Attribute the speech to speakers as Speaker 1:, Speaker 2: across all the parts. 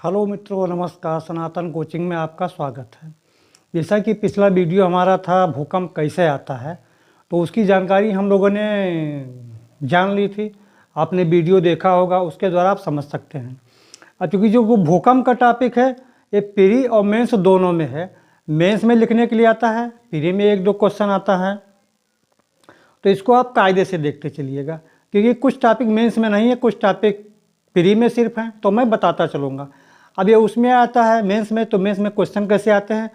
Speaker 1: Hello मित्रों, नमस्कार। सनातन coaching में आपका स्वागत है। जैसा कि पिछला वीडियो हमारा था भूकंप कैसे आता है, तो उसकी जानकारी हम लोगों ने जान ली थी। आपने वीडियो देखा होगा, उसके द्वारा आप समझ सकते हैं। क्योंकि जो वो भूकंप का टॉपिक है ये प्री और मेंस दोनों में है। मेंस में लिखने के लिए आता है, प्री में एक दो क्वेश्चन आता है, तो इसको आप कायदे से देखते चलिएगा। क्योंकि कुछ टॉपिक मेंस में नहीं है, कुछ टॉपिक प्री में सिर्फ हैं, तो मैं बताता चलूँगा। अब ये उसमें आता है मेंस में, तो मेंस में क्वेश्चन कैसे आते हैं,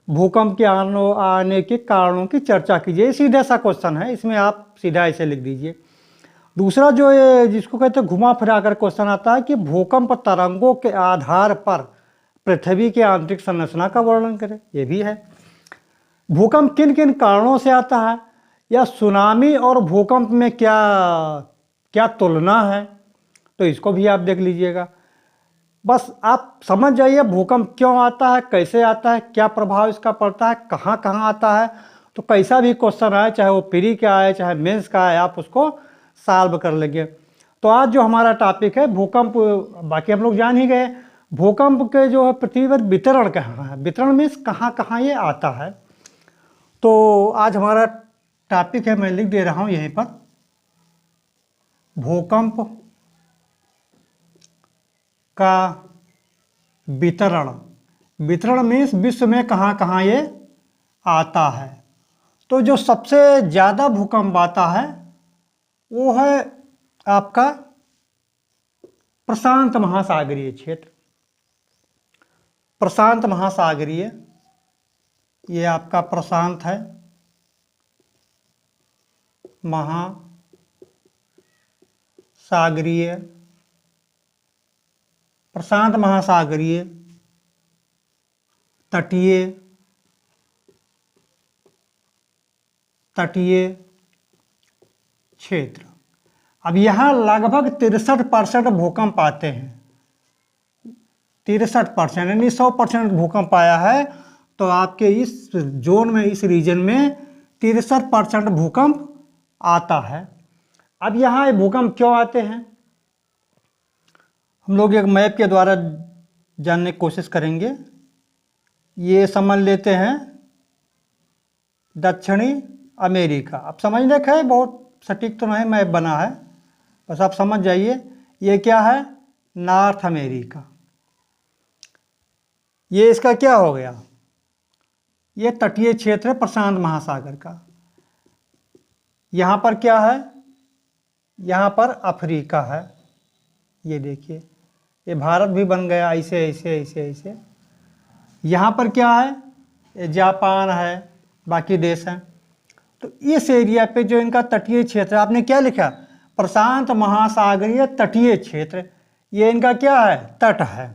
Speaker 1: भूकंप के आने के कारणों की चर्चा कीजिए। सीधा सा क्वेश्चन है, इसमें आप सीधा ऐसे लिख दीजिए। दूसरा जो ये जिसको कहते हैं घुमा फिरा कर क्वेश्चन आता है कि भूकंप तरंगों के आधार पर पृथ्वी की आंतरिक संरचना का वर्णन करें, ये भी है। भूकंप किन किन कारणों से आता है, या सुनामी और भूकंप में क्या क्या तुलना है, तो इसको भी आप देख लीजिएगा। बस आप समझ जाइए भूकंप क्यों आता है, कैसे आता है, क्या प्रभाव इसका पड़ता है, कहाँ कहाँ आता है। तो कैसा भी क्वेश्चन आए, चाहे वो प्री का आए चाहे मेंस का आए, आप उसको सॉल्व कर लेंगे। तो आज जो हमारा टॉपिक है भूकंप, बाकी हम लोग जान ही गए भूकंप के जो है पृथ्वी पर वितरण कहाँ है, वितरण मीन्स कहाँ कहाँ ये आता है। तो आज हमारा टॉपिक है, मैं लिख दे रहा हूँ यहीं पर, भूकंप का वितरण। वितरण मीन्स विश्व में कहाँ कहाँ ये आता है। तो जो सबसे ज़्यादा भूकंप आता है वो है आपका प्रशांत महासागरीय क्षेत्र। प्रशांत महासागरीय, ये आपका प्रशांत है, महासागरीय, प्रशांत महासागरीय, तटीय, तटीय क्षेत्र। अब यहाँ लगभग 63% भूकंप आते हैं। 63% यानी 100% भूकंप आया है, तो आपके इस जोन में, इस रीजन में 63% भूकंप आता है। अब यहाँ ये भूकंप क्यों आते हैं, हम लोग एक मैप के द्वारा जानने की कोशिश करेंगे। ये समझ लेते हैं दक्षिणी अमेरिका। आप समझने का है, बहुत सटीक तो नहीं मैप बना है, बस आप समझ जाइए। ये क्या है, नॉर्थ अमेरिका। ये इसका क्या हो गया, ये तटीय क्षेत्र है प्रशांत महासागर का। यहाँ पर क्या है, यहाँ पर अफ्रीका है। ये देखिए, ये भारत भी बन गया, ऐसे ऐसे ऐसे ऐसे। यहाँ पर क्या है, ये जापान है, बाकी देश हैं। तो इस एरिया पे जो इनका तटीय क्षेत्र, आपने क्या लिखा, प्रशांत महासागरीय तटीय क्षेत्र, ये इनका क्या है, तट है।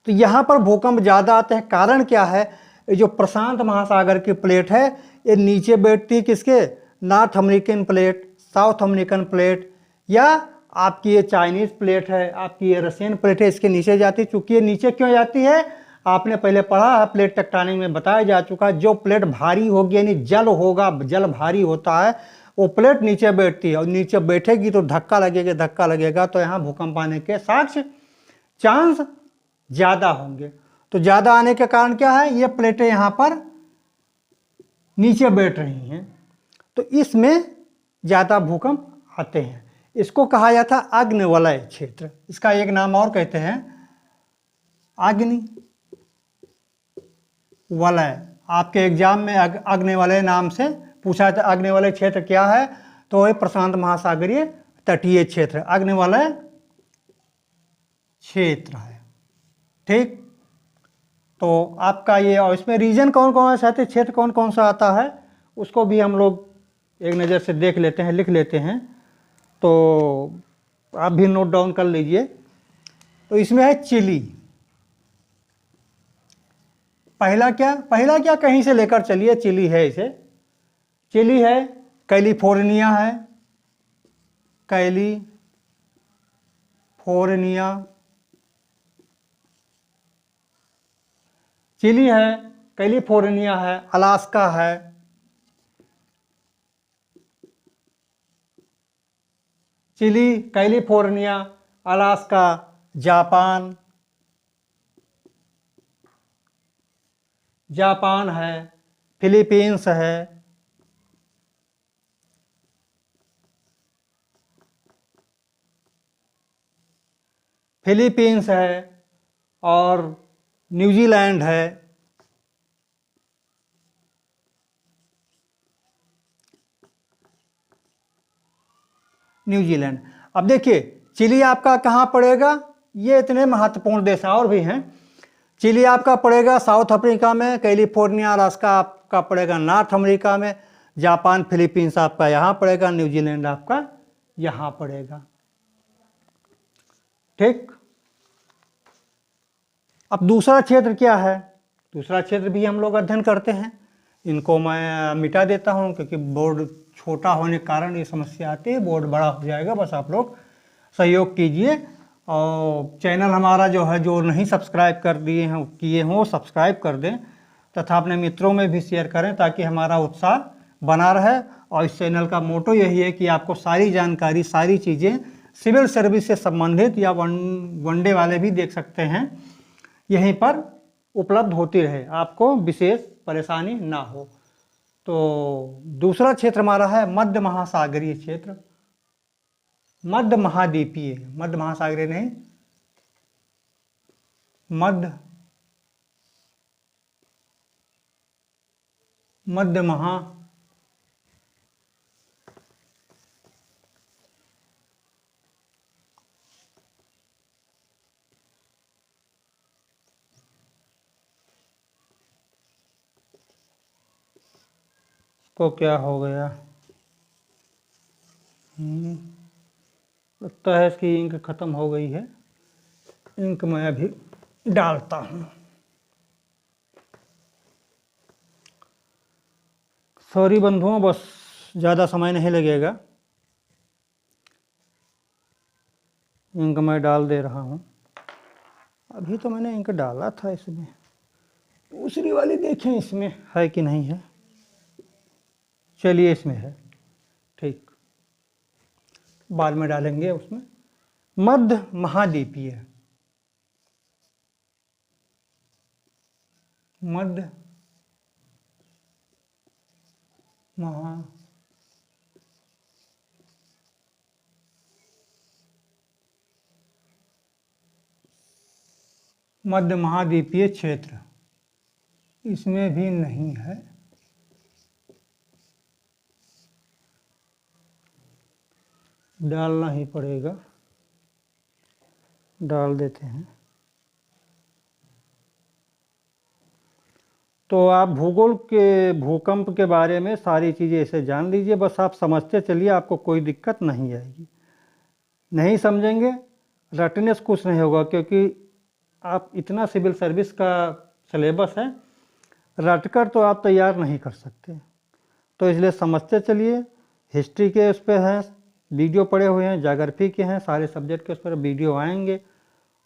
Speaker 1: तो यहाँ पर भूकंप ज़्यादा आते हैं। कारण क्या है, ये जो प्रशांत महासागर की प्लेट है ये नीचे बैठती है किसके, north American plate, south American plate, या आपकी ये चाइनीज़ प्लेट है, आपकी ये रशियन प्लेट है, इसके नीचे जाती है। चूँकि ये नीचे क्यों जाती है, आपने पहले पढ़ा है, प्लेट टेक्टोनिक में बताया जा चुका है। जो प्लेट भारी होगी, यानी जल होगा, जल भारी होता है, वो प्लेट नीचे बैठती है, और नीचे बैठेगी तो धक्का लगेगा, तो यहाँ भूकंप आने के साक्ष्य, चांस ज़्यादा होंगे। तो ज़्यादा आने के कारण क्या है, ये प्लेटें यहाँ पर नीचे बैठ रही हैं, तो इसमें ज़्यादा भूकंप आते हैं। इसको कहा जाता है अग्निवलय क्षेत्र। इसका एक नाम और कहते हैं अग्नि वलय। आपके एग्जाम में अग्निवलय नाम से पूछा जाता है। अग्निवलय क्षेत्र क्या है, तो ये प्रशांत महासागरीय तटीय क्षेत्र अग्निवलय क्षेत्र है। ठीक, तो आपका ये, और इसमें रीजन कौन कौन सा है, क्षेत्र कौन कौन सा आता है, उसको भी हम लोग एक नज़र से देख लेते हैं, लिख लेते हैं। तो आप भी नोट डाउन कर लीजिए। तो इसमें है चिली। पहला क्या कहीं से लेकर चलिए, चिली है, इसे चिली है, कैलिफोर्निया है, कैलिफोर्निया, चिली है, कैलिफोर्निया है, अलास्का है, Chile, California, Alaska, Japan, Japan है, फिलीपींस है, फिलीपींस है और न्यूजीलैंड है, न्यूजीलैंड। अब देखिए चिली आपका कहाँ पड़ेगा, ये इतने महत्वपूर्ण देश और भी हैं। चिली आपका पड़ेगा साउथ अफ्रीका में, कैलिफोर्निया अलास्का आपका पड़ेगा नॉर्थ अमेरिका में, जापान फिलीपींस आपका यहाँ पड़ेगा, न्यूजीलैंड आपका यहाँ पड़ेगा। ठीक। अब दूसरा क्षेत्र क्या है, दूसरा क्षेत्र भी हम लोग अध्ययन करते हैं। इनको मैं मिटा देता हूँ क्योंकि बोर्ड छोटा होने के कारण ये समस्या आती है। बोर्ड बड़ा हो जाएगा, बस आप लोग सहयोग कीजिए। और चैनल हमारा जो है, जो नहीं सब्सक्राइब कर दिए हैं किए हों, सब्सक्राइब कर दें तथा अपने मित्रों में भी शेयर करें ताकि हमारा उत्साह बना रहे। और इस चैनल का मोटो यही है कि आपको सारी जानकारी, सारी चीज़ें सिविल सर्विस से संबंधित या वनडे वाले भी देख सकते हैं, यहीं पर उपलब्ध होती रहे, आपको विशेष परेशानी ना हो। तो दूसरा क्षेत्र हमारा है मध्य महासागरीय क्षेत्र, मध्य महाद्वीपीय, मध्य महासागरीय नहीं, मध्य महा को क्या हो गया, लगता है इसकी इंक खत्म हो गई है। इंक मैं अभी डालता हूँ। सॉरी बंधुओं, बस ज़्यादा समय नहीं लगेगा। इंक मैं डाल दे रहा हूँ। अभी तो मैंने इंक डाला था इसमें, दूसरी वाली देखें इसमें है कि नहीं है। चलिए इसमें है, ठीक, बाद में डालेंगे उसमें। मध्य महाद्वीपीय, मध्य महाद्वीपीय क्षेत्र, इसमें भी नहीं है। डालना ही पड़ेगा, डाल देते हैं। तो आप भूगोल के, भूकंप के बारे में सारी चीज़ें ऐसे जान लीजिए, बस आप समझते चलिए, आपको कोई दिक्कत नहीं आएगी। नहीं समझेंगे, रटने से कुछ नहीं होगा, क्योंकि आप इतना सिविल सर्विस का सिलेबस है, रटकर तो आप तैयार नहीं कर सकते। तो इसलिए समझते चलिए। हिस्ट्री के उस पर हैं वीडियो पड़े हुए हैं, ज्योग्राफी के हैं, सारे सब्जेक्ट के उस पर वीडियो आएंगे।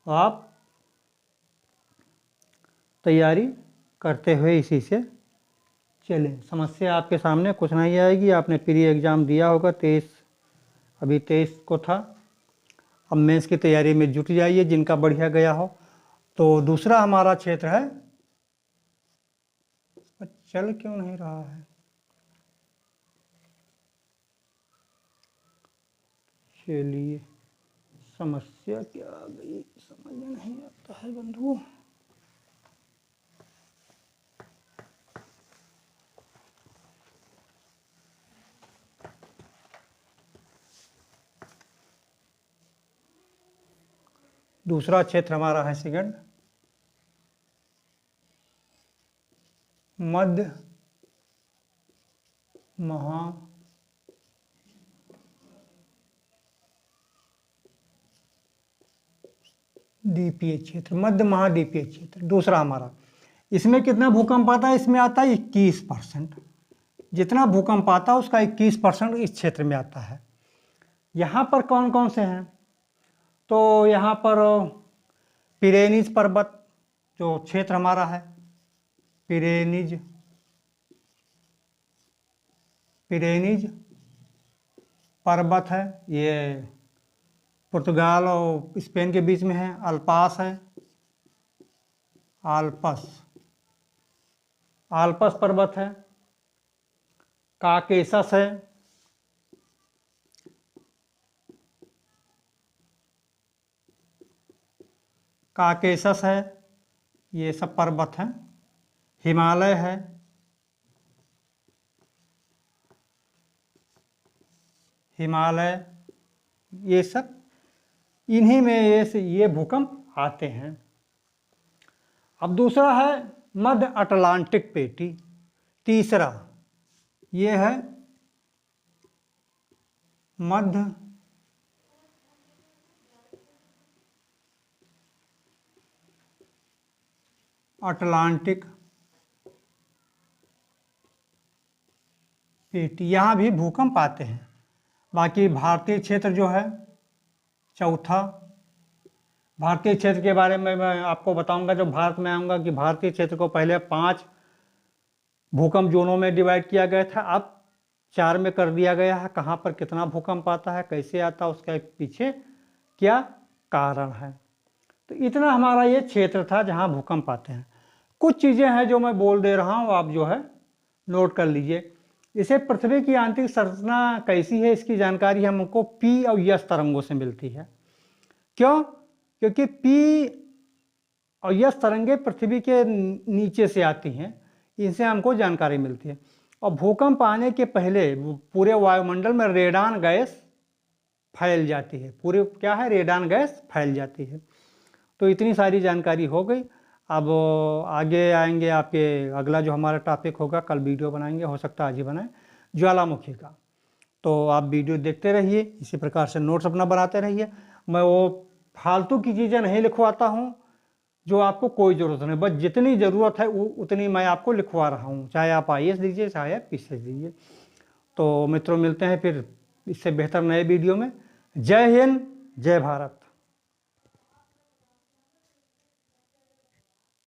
Speaker 1: आप तैयारी करते हुए इसी से चलें। समस्या आपके सामने कुछ नहीं आएगी। आपने प्री एग्ज़ाम दिया होगा 23, अभी 23 को था। अब मेंस की तैयारी में जुट जाइए जिनका बढ़िया गया हो। तो दूसरा हमारा क्षेत्र है, चल क्यों नहीं रहा है, चलिए समस्या क्या आ गई समझ में नहीं आता है बंधुओं। दूसरा क्षेत्र हमारा है सेकंड, मध्य महाद्वीपीय क्षेत्र, मध्य महाद्वीपीय क्षेत्र दूसरा हमारा। इसमें कितना भूकंप आता है, इसमें आता है 21%। जितना भूकंप आता है उसका 21% इस क्षेत्र में आता है। यहाँ पर कौन कौन से हैं, तो यहाँ पर पिरेनीज पर्वत जो क्षेत्र हमारा है, पिरेनीज पर्वत है, ये पुर्तगाल और स्पेन के बीच में है। अल्पास है, आल्पस, आल्पस पर्वत है, काकेशस है, काकेशस है, ये सब पर्वत हैं। हिमालय है, हिमालय, ये सब इन्हीं में ये भूकंप आते हैं। अब दूसरा है मध्य अटलांटिक पेटी। तीसरा ये है मध्य अटलांटिक पेटी, यहाँ भी भूकंप आते हैं। बाकी भारतीय क्षेत्र जो है चौथा, भारतीय क्षेत्र के बारे में मैं आपको बताऊंगा जब भारत में आऊँगा कि भारतीय क्षेत्र को पहले 5 भूकंप जोनों में डिवाइड किया गया था, अब 4 में कर दिया गया है। कहाँ पर कितना भूकंप आता है, कैसे आता है, उसके पीछे क्या कारण है। तो इतना हमारा ये क्षेत्र था जहाँ भूकंप आते हैं। कुछ चीज़ें हैं जो मैं बोल दे रहा हूँ, आप जो है नोट कर लीजिए। इसे पृथ्वी की आंतरिक संरचना कैसी है इसकी जानकारी हमको पी और यस तरंगों से मिलती है। क्यों? क्योंकि पी और यस तरंगें पृथ्वी के नीचे से आती हैं, इनसे हमको जानकारी मिलती है। और भूकंप आने के पहले पूरे वायुमंडल में रेडान गैस फैल जाती है। पूरे क्या है, रेडान गैस फैल जाती है। तो इतनी सारी जानकारी हो गई। अब आगे आएंगे आपके अगला जो हमारा टॉपिक होगा, कल वीडियो बनाएंगे, हो सकता है आज ही बनाएं, ज्वालामुखी का। तो आप वीडियो देखते रहिए, इसी प्रकार से नोट्स अपना बनाते रहिए। मैं वो फालतू की चीज़ें नहीं लिखवाता हूँ जो आपको कोई ज़रूरत नहीं, बस जितनी ज़रूरत है उतनी मैं आपको लिखवा रहा हूँ, चाहे आप IAS दीजिए चाहे आप PCS दीजिए। तो मित्रों मिलते हैं फिर इससे बेहतर नए वीडियो में। जय हिंद, जय भारत।